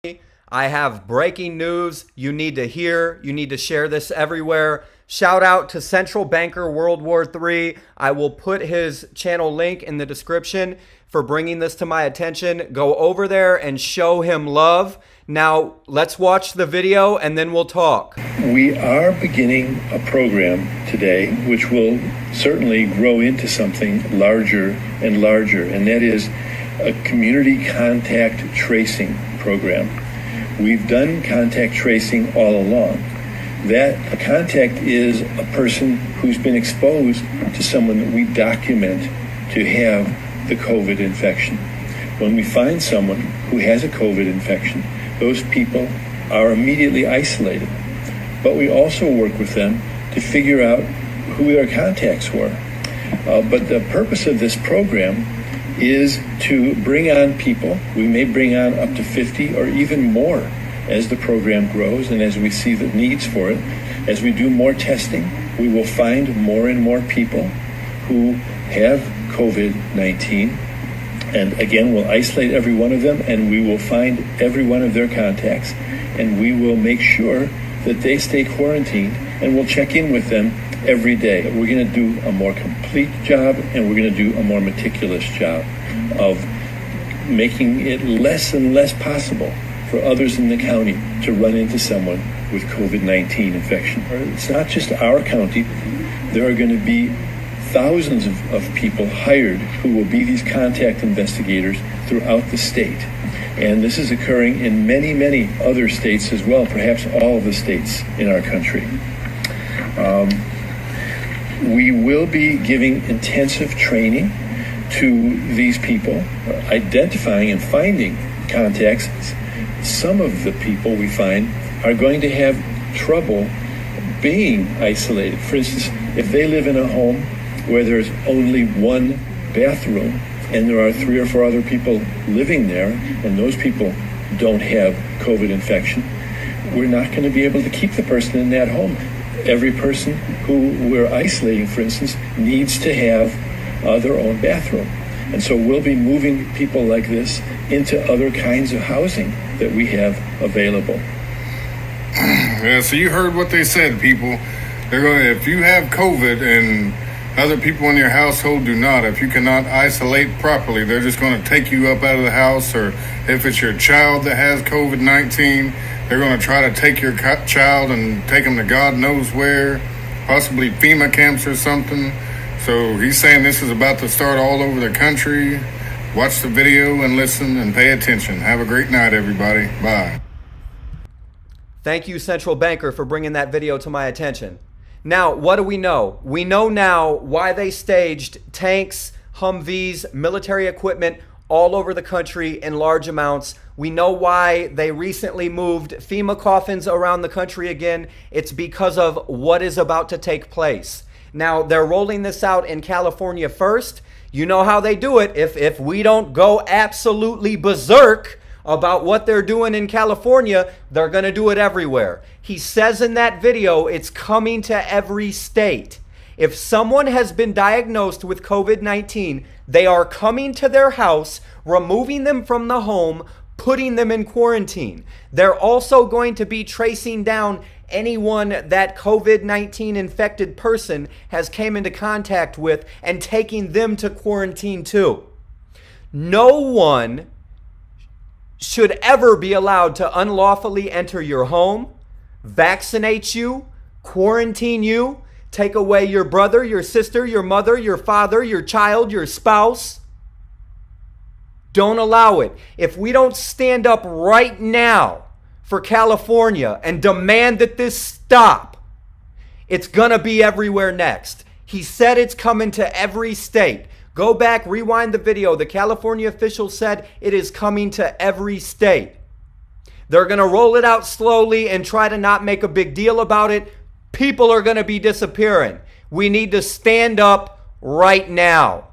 I have breaking news you need to hear. You need to share this everywhere. Shout out to Central Banker World War III. I will put his channel link in the description for bringing this to my attention. Go over there and show him love. Now, let's watch the video and then we'll talk. We are beginning a program today which will certainly grow into something larger and larger, and that is a community contact tracing program. We've done contact tracing all along. That a contact is a person who's been exposed to someone that we document to have the COVID infection. When we find someone who has a COVID infection, those people are immediately isolated. But we also work with them to figure out who their contacts were. But the purpose of this program is to bring on people. We may bring on up to 50 or even more as the program grows and as we see the needs for it. As we do more testing, we will find more and more people who have COVID-19. And again, we'll isolate every one of them, and we will find every one of their contacts, and we will make sure that they stay quarantined, and we'll check in with them every day. We're going to do a more complete job, and we're going to do a more meticulous job of making it less and less possible for others in the county to run into someone with COVID-19 infection. It's not just our county. There are going to be thousands of people hired who will be these contact investigators throughout the state. And this is occurring in many, many other states as well, perhaps all of the states in our country. We will be giving intensive training to these people, identifying and finding contacts. Some of the people we find are going to have trouble being isolated. For instance, if they live in a home where there's only one bathroom and there are 3 or 4 other people living there, and those people don't have COVID infection, we're not going to be able to keep the person in that home. Every person who we're isolating, for instance, needs to have their own bathroom. And so we'll be moving people like this into other kinds of housing that we have available. Yeah, so you heard what they said, people. They're going to, if you have COVID and other people in your household do not, if you cannot isolate properly, they're just going to take you up out of the house. Or if it's your child that has COVID-19, they're going to try to take your child and take them to God knows where, possibly FEMA camps or something. So he's saying this is about to start all over the country. Watch the video and listen and pay attention. Have a great night, everybody. Bye. Thank you, Central Banker, for bringing that video to my attention. Now, what do we know? We know now why they staged tanks, Humvees, military equipment all over the country in large amounts. We know why they recently moved FEMA coffins around the country again. It's because of what is about to take place. Now, they're rolling this out in California first. You know how they do it. If we don't go absolutely berserk about what they're doing in California, they're going to do it everywhere. He says in that video, it's coming to every state. If someone has been diagnosed with COVID-19, they are coming to their house, removing them from the home, putting them in quarantine. They're also going to be tracing down anyone that COVID-19 infected person has came into contact with and taking them to quarantine too. No one should ever be allowed to unlawfully enter your home, vaccinate you, quarantine you, take away your brother, your sister, your mother, your father, your child, your spouse. Don't allow it. If we don't stand up right now for California and demand that this stop, it's going to be everywhere next. He said it's coming to every state. Go back, rewind the video. The California official said it is coming to every state. They're going to roll it out slowly and try to not make a big deal about it. People are going to be disappearing. We need to stand up right now.